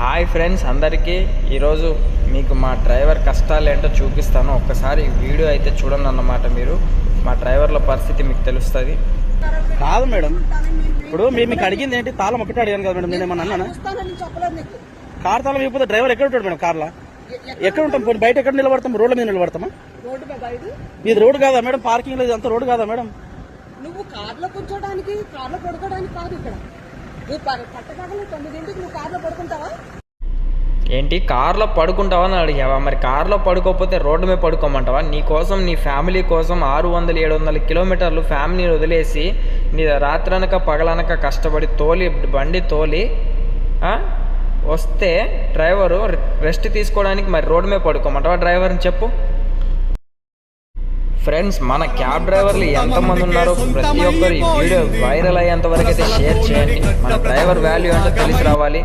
Hi friends అందరికీ ఈరోజు మీకు మా డ్రైవర్ కష్టాలు ఏంటో చూపిస్తాను. ఒక్కసారి వీడియో అయితే చూడండి అన్నమాట. మీరు మా డ్రైవర్ల పరిస్థితి మీకు తెలుస్తుంది. కాదు మేడం, ఇప్పుడు మీకు అడిగింది ఏంటి? తాళం ఒకటి అడిగాను కదా మేడం, నేనేమన్నా అన్నానా? కార్ తాళం ఇవ్వకపోతే డ్రైవర్ ఎక్కడ ఉంటాడు మేడం? కార్లో ఎక్కడ ఉంటాం? బయట ఎక్కడ నిలబడతాం? రోడ్ల మీద నిలబడతామా? ఇది రోడ్డు కాదా మేడం? పార్కింగ్ లేదు, అంత రోడ్డు కాదా మేడం? నువ్వు కార్లో కూర్చోడానికి, కార్లో పడుకోవడానికి కాదు. ఇక్కడ నువ్వు పట్టకాగలు 9ంటికి నువ్వు కార్లో పడుకుంటావా? ఏంటి కార్లో పడుకుంటావా అని అడిగావా? మరి కార్లో పడుకోకపోతే రోడ్డు మీద పడుకోమంటావా? నీ కోసం, నీ ఫ్యామిలీ కోసం 600-700 కిలోమీటర్లు ఫ్యామిలీని వదిలేసి నీ రాత్రనక పగలనక కష్టపడి బండి తోలి వస్తే డ్రైవరు రెస్ట్ తీసుకోవడానికి మరి రోడ్డు మీద పడుకోమంటావా డ్రైవర్ని చెప్పు. ఫ్రెండ్స్, మన క్యాబ్ డ్రైవర్లు ఎంతమంది ఉన్నారో ప్రతి ఒక్కరు ఈ వీడియో వైరల్ అయ్యేంత వరకు అయితే షేర్ చేయండి. మన డ్రైవర్ వాల్యూ అంటే తెలిసి రావాలి.